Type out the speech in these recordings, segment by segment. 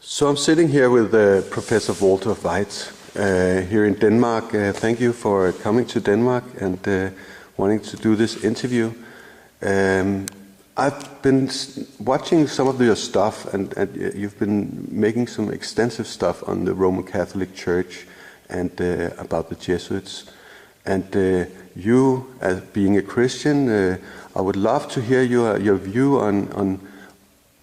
So I'm sitting here with Professor Walter Veith here in Denmark. Thank you for coming to Denmark and wanting to do this interview. I've been watching some of your stuff, and you've been making some extensive stuff on the Roman Catholic Church and about the Jesuits. And you, as being a Christian, I would love to hear your view on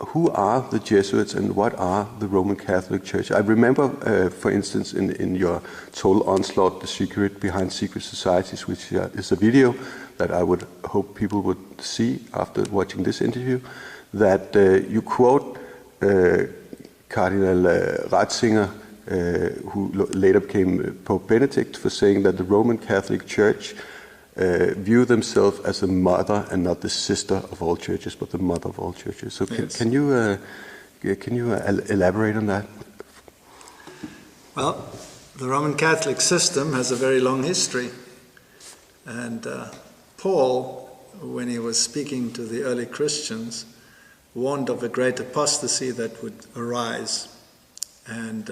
who are the Jesuits and what are the Roman Catholic Church. I remember, for instance, in your Total Onslaught, The Secret Behind Secret Societies, which is a video that I would hope people would see after watching this interview, that you quote Cardinal Ratzinger, who later became Pope Benedict, for saying that the Roman Catholic Church view themselves as the mother and not the sister of all churches, but the mother of all churches. So can you elaborate on that? Well, the Roman Catholic system has a very long history, and Paul, when he was speaking to the early Christians, warned of a great apostasy that would arise, and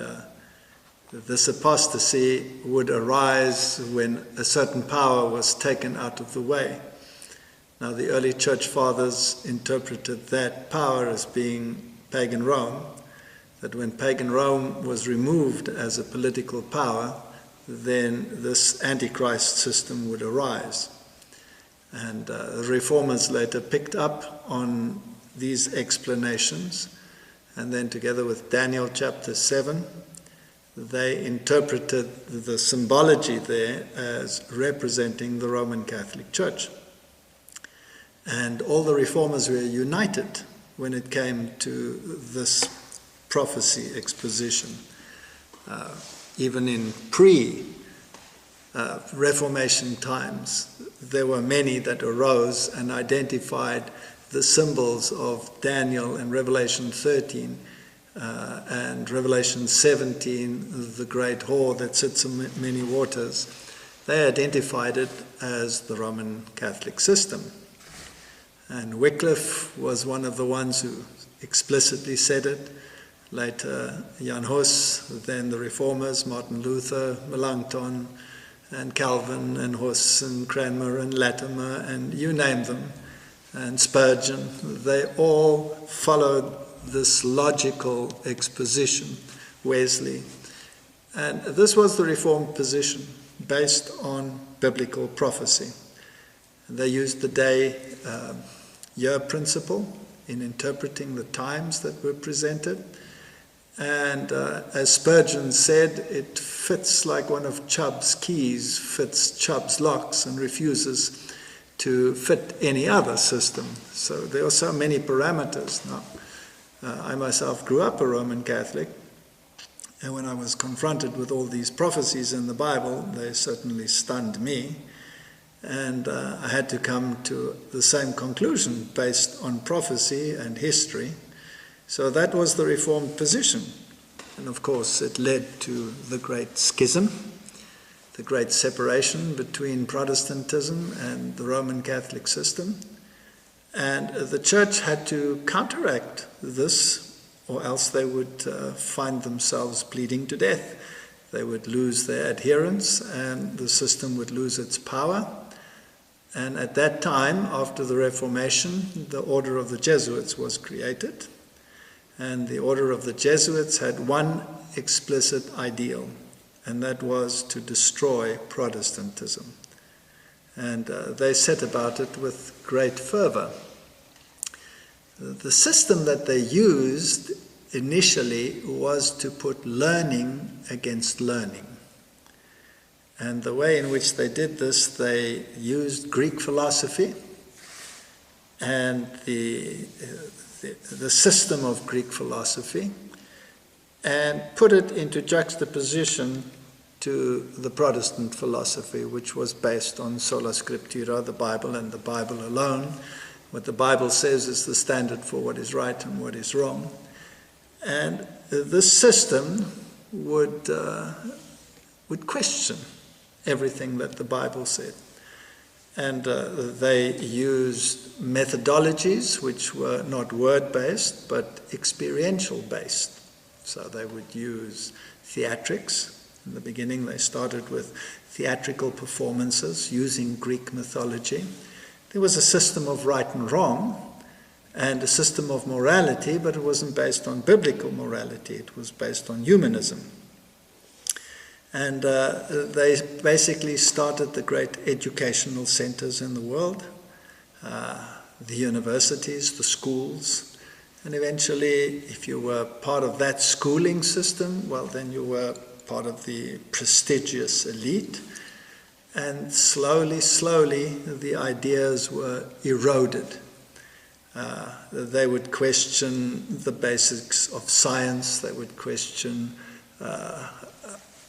this apostasy would arise when a certain power was taken out of the way. Now, the early church fathers interpreted that power as being pagan Rome, that when pagan Rome was removed as a political power, then this Antichrist system would arise. And the reformers later picked up on these explanations, and then together with Daniel chapter 7, they interpreted the symbology there as representing the Roman Catholic Church. And all the reformers were united when it came to this prophecy exposition. Even in pre-Reformation times, there were many that arose and identified the symbols of Daniel and Revelation 13 and Revelation 17, the great whore that sits in many waters. They identified it as the Roman Catholic system. And Wycliffe was one of the ones who explicitly said it. Later, Jan Hus, then the Reformers, Martin Luther, Melanchthon, and Calvin, and Hus, and Cranmer, and Latimer, and you name them, and Spurgeon. They all followed this logical exposition, Wesley. And this was the Reformed position, based on biblical prophecy. They used the day-year principle in interpreting the times that were presented. And as Spurgeon said, it fits like one of Chubb's keys, fits Chubb's locks, and refuses to fit any other system. So there are so many parameters. Now, I myself grew up a Roman Catholic, and when I was confronted with all these prophecies in the Bible, they certainly stunned me, and I had to come to the same conclusion based on prophecy and history. So that was the Reformed position, and of course it led to the great schism, the great separation between Protestantism and the Roman Catholic system. And the church had to counteract this, or else they would find themselves bleeding to death. They would lose their adherents, and the system would lose its power. And at that time, after the Reformation, the Order of the Jesuits was created. And the Order of the Jesuits had one explicit ideal, and that was to destroy Protestantism. And they set about it with great fervor. The system that they used initially was to put learning against learning. And the way in which they did this, they used Greek philosophy and the system of Greek philosophy, and put it into juxtaposition to the Protestant philosophy, which was based on sola scriptura, the Bible and the Bible alone. What the Bible says is the standard for what is right and what is wrong. And this system would question everything that the Bible said. And they used methodologies which were not word-based, but experiential-based. So they would use theatrics. In the beginning, they started with theatrical performances using Greek mythology. There was a system of right and wrong and a system of morality, but it wasn't based on biblical morality. It was based on humanism. And they basically started the great educational centers in the world, the universities, the schools. And eventually, if you were part of that schooling system, well, then you were part of the prestigious elite. And slowly, the ideas were eroded. They would question the basics of science. They would question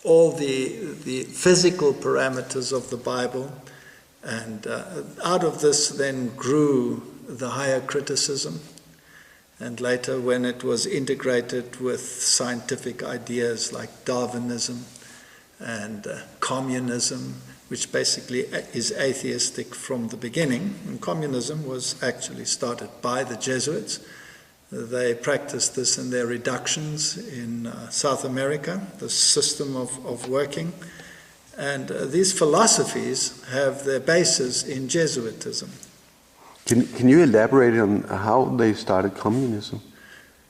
all the physical parameters of the Bible. And out of this then grew the higher criticism. And later, when it was integrated with scientific ideas like Darwinism and communism, which basically is atheistic from the beginning. And communism was actually started by the Jesuits. They practiced this in their reductions in South America, the system of working. And these philosophies have their basis in Jesuitism. Can you elaborate on how they started communism?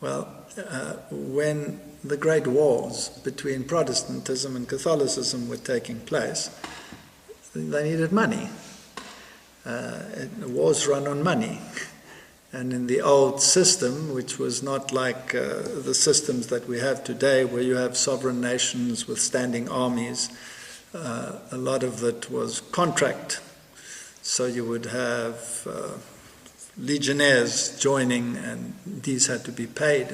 Well, when the great wars between Protestantism and Catholicism were taking place, they needed money. Wars run on money. And in the old system, which was not like the systems that we have today, where you have sovereign nations with standing armies, a lot of it was contract. So you would have legionnaires joining, and these had to be paid,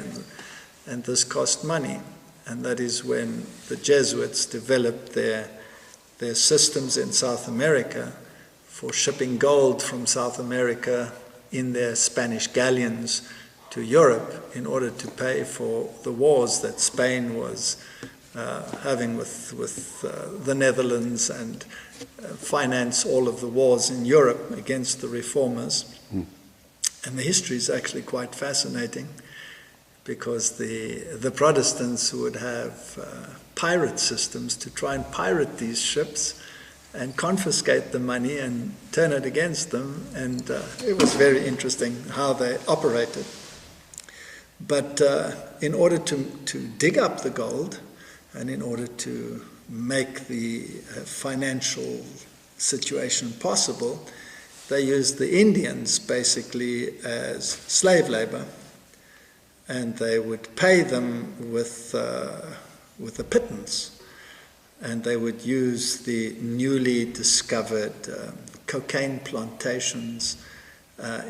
and this cost money. And that is when the Jesuits developed their systems in South America for shipping gold from South America in their Spanish galleons to Europe in order to pay for the wars that Spain was having with the Netherlands, and finance all of the wars in Europe against the reformers. And the history is actually quite fascinating, because the Protestants would have pirate systems to try and pirate these ships and confiscate the money and turn it against them. And it was very interesting how they operated. But in order to dig up the gold, and in order to make the financial situation possible, they used the Indians basically as slave labor, and they would pay them with a pittance, and they would use the newly discovered cocaine plantations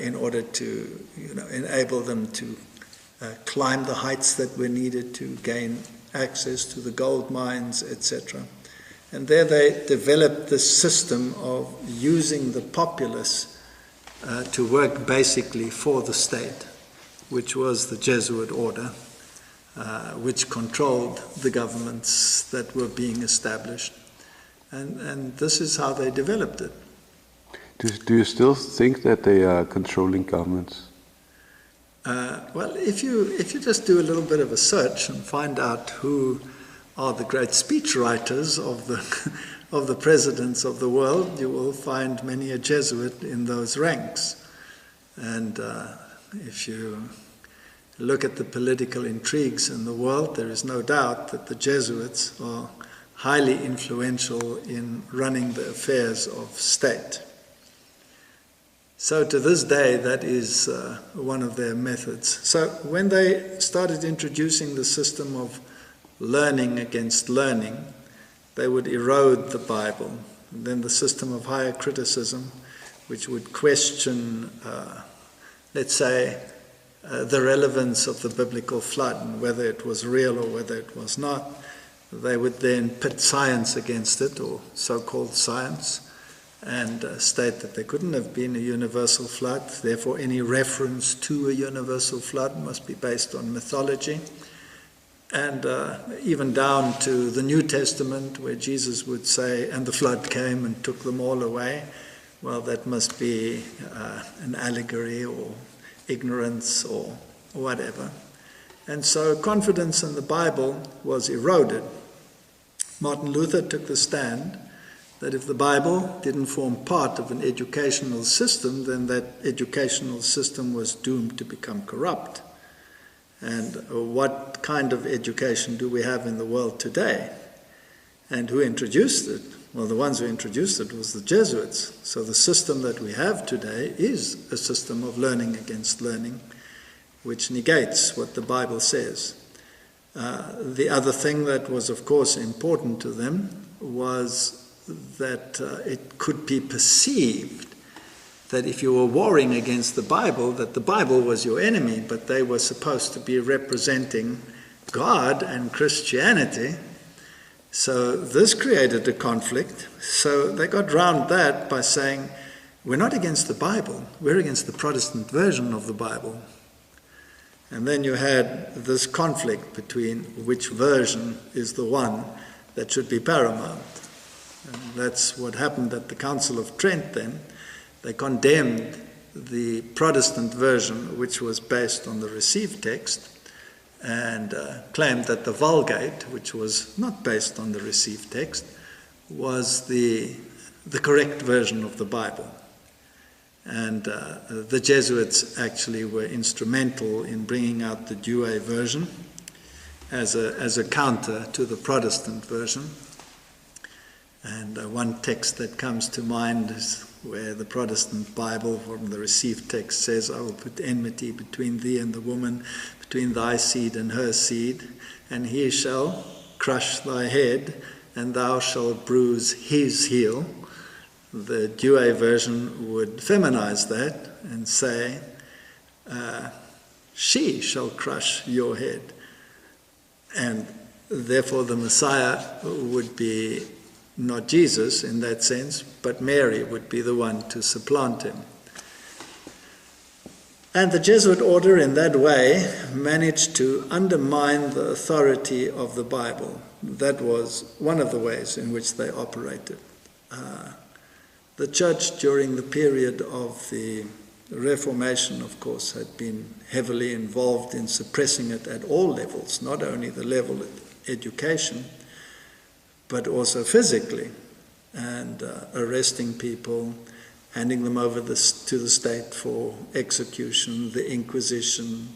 in order to, enable them to climb the heights that were needed to gain access to the gold mines, etc. And there they developed this system of using the populace to work basically for the state, which was the Jesuit order, which controlled the governments that were being established. And this is how they developed it. Do you still think that they are controlling governments? Well, if you just do a little bit of a search and find out who are the great speechwriters of the presidents of the world, you will find many a Jesuit in those ranks. And if you look at the political intrigues in the world, there is no doubt that the Jesuits are highly influential in running the affairs of state. So to this day, that is one of their methods. So when they started introducing the system of learning against learning, they would erode the Bible. And then the system of higher criticism, which would question, let's say, the relevance of the biblical flood, and whether it was real or whether it was not. They would then pit science against it, or so-called science, and state that there couldn't have been a universal flood. Therefore, any reference to a universal flood must be based on mythology. And even down to the New Testament, where Jesus would say, and the flood came and took them all away. Well, that must be an allegory or ignorance or whatever. And so confidence in the Bible was eroded. Martin Luther took the stand that if the Bible didn't form part of an educational system, then that educational system was doomed to become corrupt. And what kind of education do we have in the world today? And who introduced it? Well, the ones who introduced it was the Jesuits. So the system that we have today is a system of learning against learning, which negates what the Bible says. The other thing that was, of course, important to them was that it could be perceived that if you were warring against the Bible, that the Bible was your enemy, but they were supposed to be representing God and Christianity. So this created a conflict. So they got round that by saying, we're not against the Bible, we're against the Protestant version of the Bible. And then you had this conflict between which version is the one that should be paramount. And that's what happened at the Council of Trent then. They condemned the Protestant version, which was based on the received text, and claimed that the Vulgate, which was not based on the received text, was the correct version of the Bible. And the Jesuits actually were instrumental in bringing out the Douay version as a counter to the Protestant version. And one text that comes to mind is where the Protestant Bible from the received text says, I will put enmity between thee and the woman, between thy seed and her seed, and he shall crush thy head, and thou shalt bruise his heel. The Douay version would feminize that and say, she shall crush your head. And therefore the Messiah would be not Jesus in that sense, but Mary would be the one to supplant him. And the Jesuit order in that way managed to undermine the authority of the Bible. That was one of the ways in which they operated. The church during the period of the Reformation, of course, had been heavily involved in suppressing it at all levels, not only the level of education, but also physically, and arresting people, handing them over to the state for execution, the Inquisition.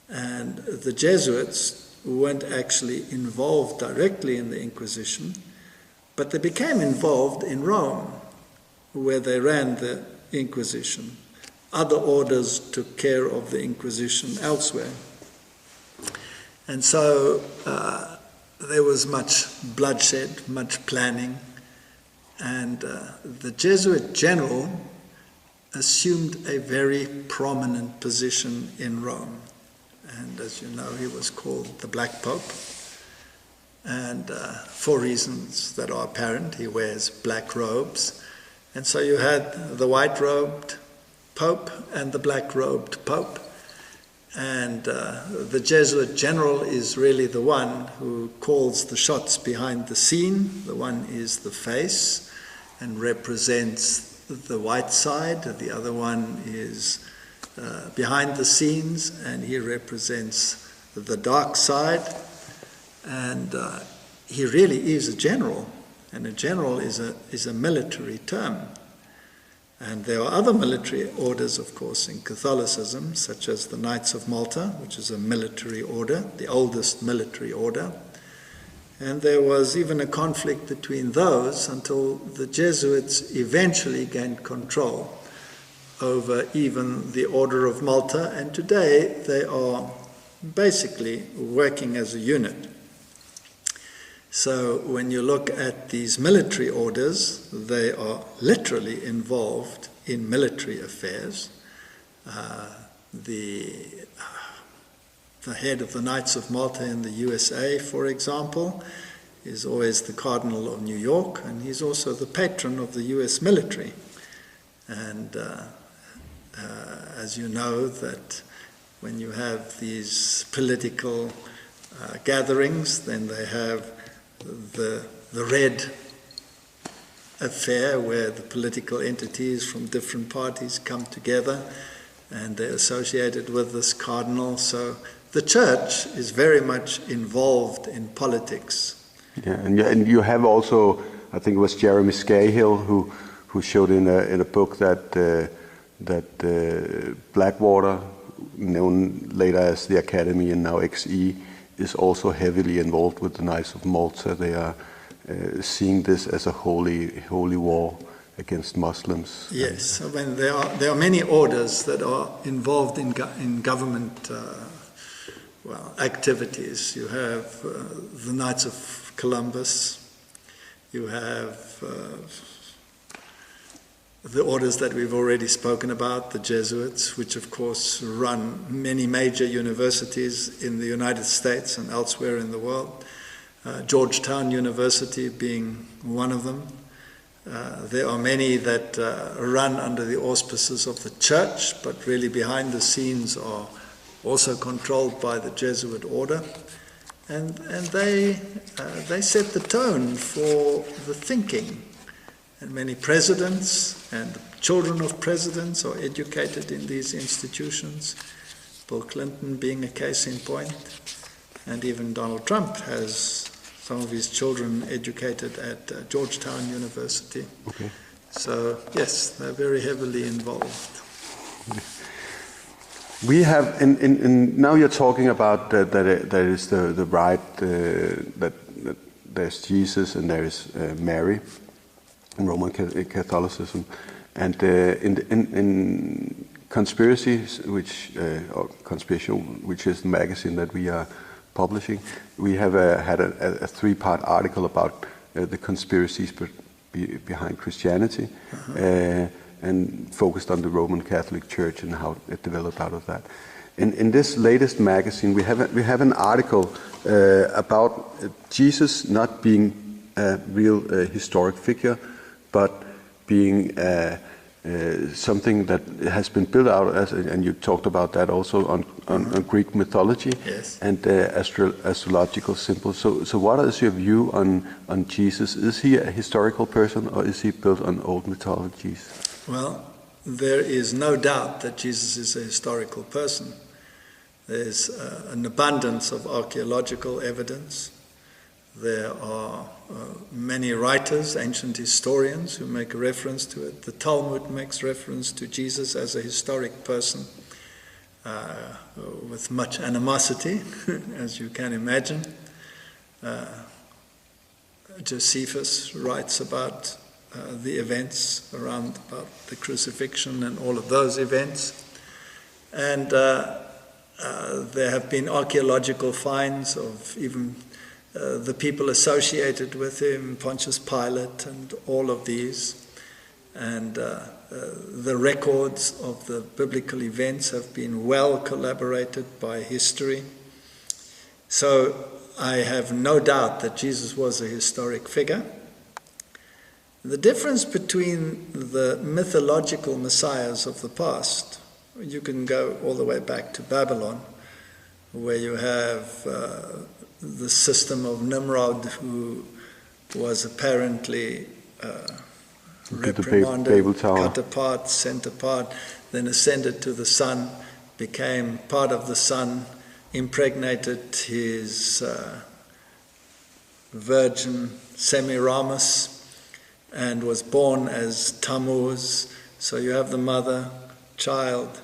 And the Jesuits weren't actually involved directly in the Inquisition, but they became involved in Rome, where they ran the Inquisition. Other orders took care of the Inquisition elsewhere. And so there was much bloodshed, much planning, and the Jesuit general assumed a very prominent position in Rome. And as you know, he was called the Black Pope. And for reasons that are apparent, he wears black robes. And so you had the white-robed Pope and the black-robed Pope. And the Jesuit general is really the one who calls the shots behind the scene. The one is the face and represents the white side. The other one is behind the scenes, and he represents the dark side. And he really is a general, and a general is a military term. And there are other military orders, of course, in Catholicism, such as the Knights of Malta, which is a military order, the oldest military order. And there was even a conflict between those until the Jesuits eventually gained control over even the Order of Malta, and today they are basically working as a unit. So when you look at these military orders, they are literally involved in military affairs. The head of the Knights of Malta in the USA, for example, is always the Cardinal of New York, and he's also the patron of the US military. And as you know, that when you have these political gatherings, then they have the red affair where the political entities from different parties come together and they're associated with this cardinal. So the church is very much involved in politics. Yeah, and you have also, I think it was Jeremy Scahill who showed in a book that Blackwater, known later as the Academy and now XE, is also heavily involved with the Knights of Malta. They are seeing this as a holy war against Muslims. Yes, I mean, there are many orders that are involved in government activities. You have the Knights of Columbus. You have the orders that we've already spoken about, the Jesuits, which of course run many major universities in the United States and elsewhere in the world. Georgetown University being one of them. There are many that run under the auspices of the church, but really behind the scenes are also controlled by the Jesuit order. And they set the tone for the thinking. And many presidents and children of presidents are educated in these institutions, Bill Clinton being a case in point, and even Donald Trump has some of his children educated at Georgetown University. Okay. So yes, they're very heavily involved. We have, now you're talking about that is the right, that there's Jesus and there is Mary in Roman Catholicism, and in Conspiracies, or Conspiration, which is the magazine that we are publishing, we have had a 3-part article about the conspiracies behind Christianity, and focused on the Roman Catholic Church and how it developed out of that. In this latest magazine, we have an article about Jesus not being a real historic figure, but being something that has been built out as, and you talked about that also on Greek mythology. Yes. And astrological symbols. So what is your view on Jesus? Is he a historical person, or is he built on old mythologies? Well, there is no doubt that Jesus is a historical person. There's an abundance of archaeological evidence. There are many writers, ancient historians, who make reference to it. The Talmud makes reference to Jesus as a historic person with much animosity, as you can imagine. Josephus writes about the events around about the crucifixion and all of those events. And there have been archaeological finds of even the people associated with him, Pontius Pilate and all of these. And the records of the biblical events have been well collaborated by history. So I have no doubt that Jesus was a historic figure. The difference between the mythological messiahs of the past, you can go all the way back to Babylon, where you have the system of Nimrod, who was apparently reprimanded, cut apart, sent apart, then ascended to the sun, became part of the sun, impregnated his virgin Semiramis, and was born as Tammuz. So you have the mother, child,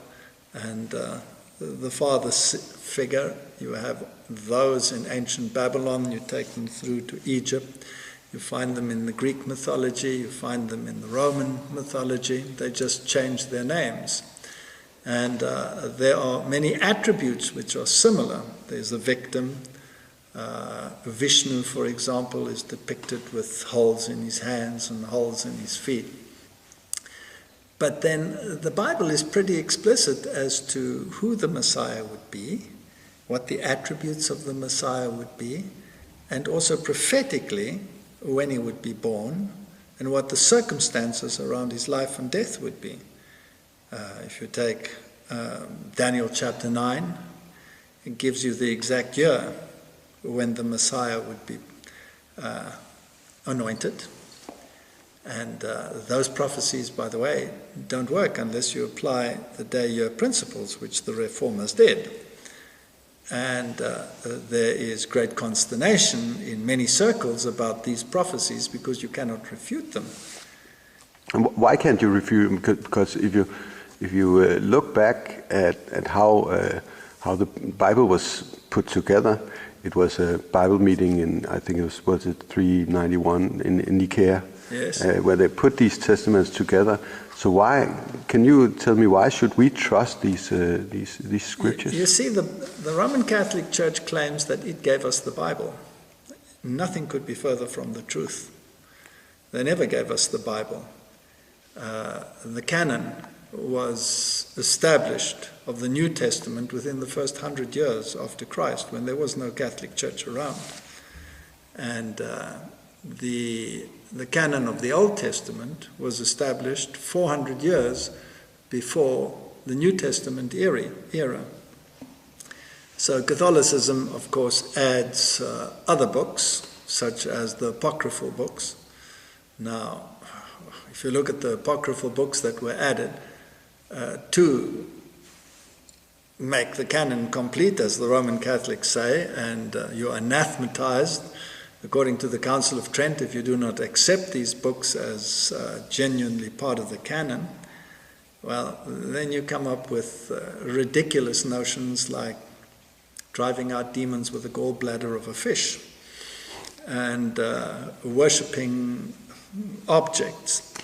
and the father figure. You have those in ancient Babylon. You take them through to Egypt. You find them in the Greek mythology. You find them in the Roman mythology. They just change their names. And there are many attributes which are similar. There's a victim. Vishnu, for example, is depicted with holes in his hands and holes in his feet. But then the Bible is pretty explicit as to who the Messiah would be, what the attributes of the Messiah would be, and also prophetically when he would be born, and what the circumstances around his life and death would be. If you take Daniel chapter 9, it gives you the exact year when the Messiah would be anointed. And those prophecies, by the way, don't work unless you apply the day-year principles, which the Reformers did. And there is great consternation in many circles about these prophecies because you cannot refute them. And why can't you refute them? Because if you look back at how the Bible was put together, it was a Bible meeting in, I think it was it 391 in Nicaea, yes, where they put these testaments together. So why? Can you tell me why should we trust these scriptures? You see, the Roman Catholic Church claims that it gave us the Bible. Nothing could be further from the truth. They never gave us the Bible. The canon was established of the New Testament within the first 100 years after Christ, when there was no Catholic Church around. And the canon of the Old Testament was established 400 years before the New Testament era. So Catholicism, of course, adds other books, such as the apocryphal books. Now, if you look at the apocryphal books that were added to make the canon complete, as the Roman Catholics say, and you're anathematized, according to the Council of Trent, if you do not accept these books as genuinely part of the canon, well, then you come up with ridiculous notions like driving out demons with the gallbladder of a fish and worshipping objects.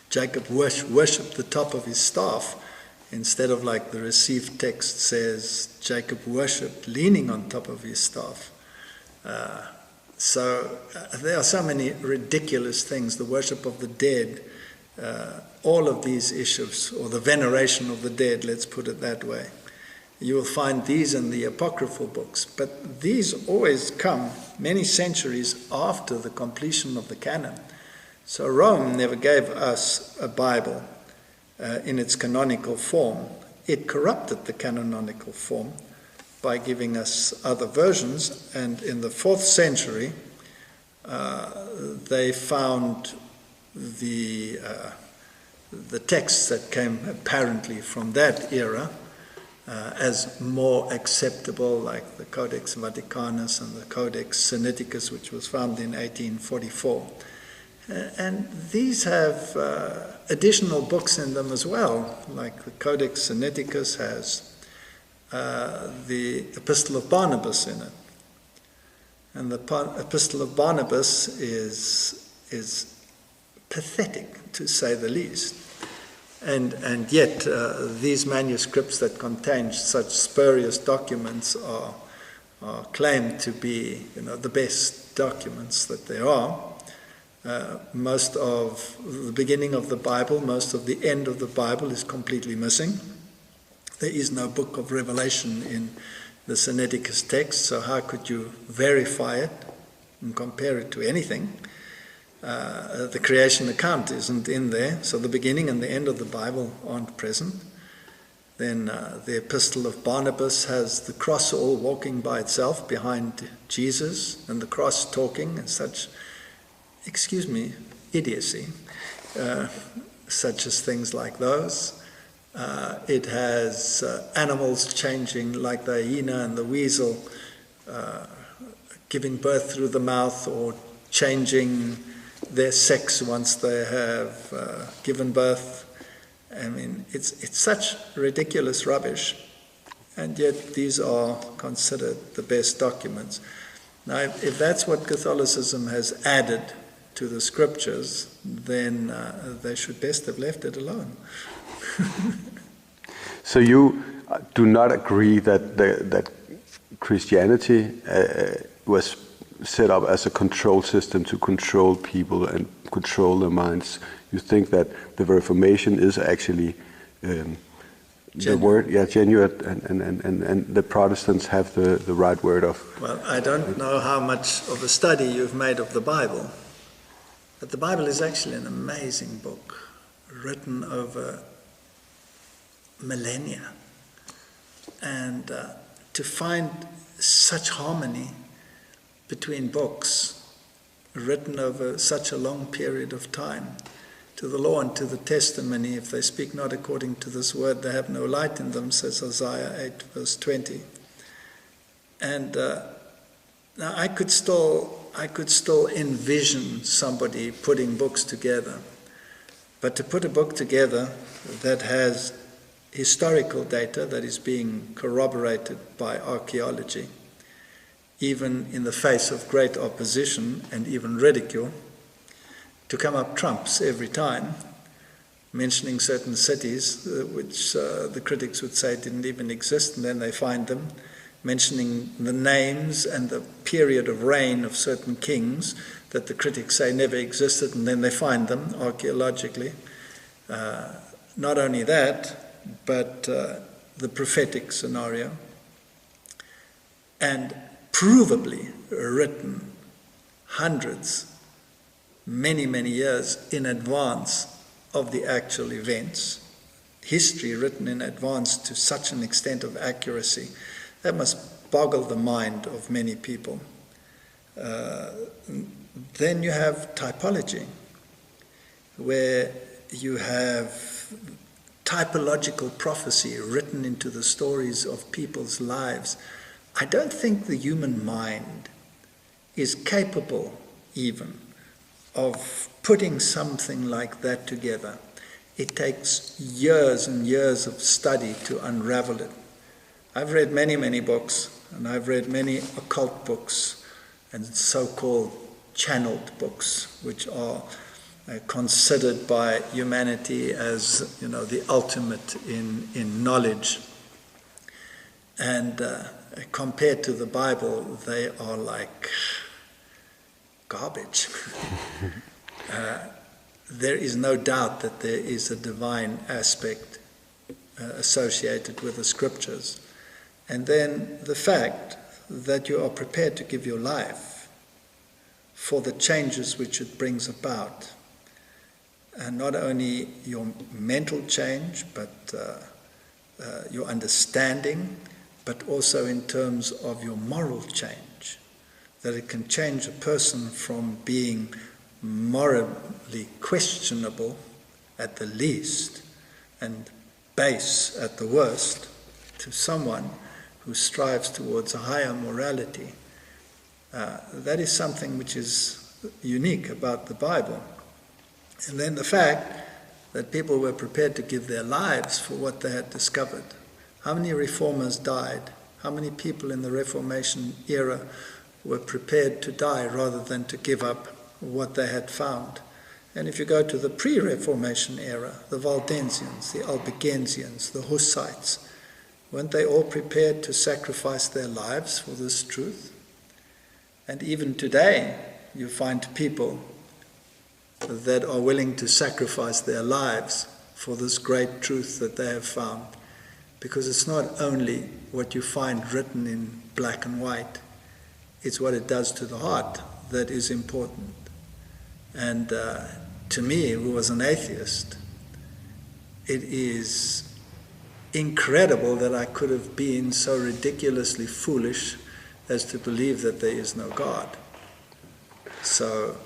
Jacob worshipped the top of his staff instead of, like the received text says, Jacob worshipped leaning on top of his staff. So there are so many ridiculous things, the worship of the dead, all of these issues, or the veneration of the dead, let's put it that way. You will find these in the apocryphal books, but these always come many centuries after the completion of the canon. So Rome never gave us a Bible in its canonical form. It corrupted the canonical form by giving us other versions, and in the 4th century they found the texts that came apparently from that era as more acceptable, like the Codex Vaticanus and the Codex Sinaiticus, which was found in 1844. And these have additional books in them as well, like the Codex Sinaiticus has the Epistle of Barnabas in it. And the Epistle of Barnabas is pathetic, to say the least. And yet these manuscripts that contain such spurious documents are claimed to be, the best documents that there are. Most of the beginning of the Bible, most of the end of the Bible is completely missing. There is no book of Revelation in the Sinaiticus text, so how could you verify it and compare it to anything? The creation account isn't in there, so the beginning and the end of the Bible aren't present. Then the Epistle of Barnabas has the cross all walking by itself behind Jesus, and the cross talking and such, idiocy, such as things like those. It has animals changing, like the hyena and the weasel, giving birth through the mouth or changing their sex once they have given birth. I mean, it's such ridiculous rubbish, and yet these are considered the best documents. Now, if that's what Catholicism has added to the scriptures, then they should best have left it alone. So you do not agree that Christianity was set up as a control system to control people and control their minds? You think that the Reformation is actually the word, genuine, and the Protestants have the right word of... Well, I don't know how much of a study you've made of the Bible, but the Bible is actually an amazing book, written over millennia. And to find such harmony between books written over such a long period of time. To the law and to the testimony, if they speak not according to this word, they have no light in them, says Isaiah 8, verse 20. And now I could still envision somebody putting books together. But to put a book together that has historical data that is being corroborated by archaeology, even in the face of great opposition and even ridicule, to come up trumps every time, mentioning certain cities which the critics would say didn't even exist, and then they find them, mentioning the names and the period of reign of certain kings that the critics say never existed, and then they find them archaeologically. Not only that, but the prophetic scenario, and provably written hundreds, many, many years in advance of the actual events. History written in advance to such an extent of accuracy, that must boggle the mind of many people. Then you have typology, where you have typological prophecy written into the stories of people's lives. I don't think the human mind is capable even of putting something like that together. It takes years and years of study to unravel it. I've read many, many books, and I've read many occult books and so-called channeled books, which are considered by humanity as, the ultimate in knowledge. And compared to the Bible, they are like garbage. There is no doubt that there is a divine aspect associated with the scriptures. And then the fact that you are prepared to give your life for the changes which it brings about. And not only your mental change, but your understanding, but also in terms of your moral change. That it can change a person from being morally questionable at the least and base at the worst to someone who strives towards a higher morality. That is something which is unique about the Bible. And then the fact that people were prepared to give their lives for what they had discovered. How many reformers died? How many people in the Reformation era were prepared to die rather than to give up what they had found? And if you go to the pre-Reformation era, the Waldensians, the Albigensians, the Hussites, weren't they all prepared to sacrifice their lives for this truth? And even today, you find people that are willing to sacrifice their lives for this great truth that they have found. Because it's not only what you find written in black and white, it's what it does to the heart that is important. And to me, who was an atheist, it is incredible that I could have been so ridiculously foolish as to believe that there is no God. So,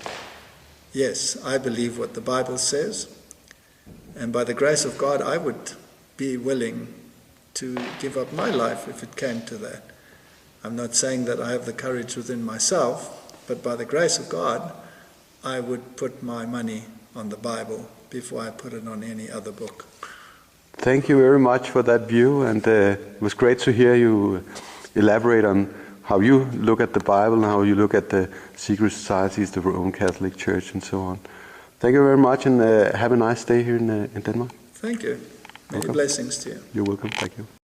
yes, I believe what the Bible says, and by the grace of God, I would be willing to give up my life if it came to that. I'm not saying that I have the courage within myself, but by the grace of God, I would put my money on the Bible before I put it on any other book. Thank you very much for that view, and it was great to hear you elaborate on how you look at the Bible and how you look at the secret societies, the Roman Catholic Church, and so on. Thank you very much, and have a nice day here in Denmark. Thank you. Many blessings to you. You're welcome. Thank you.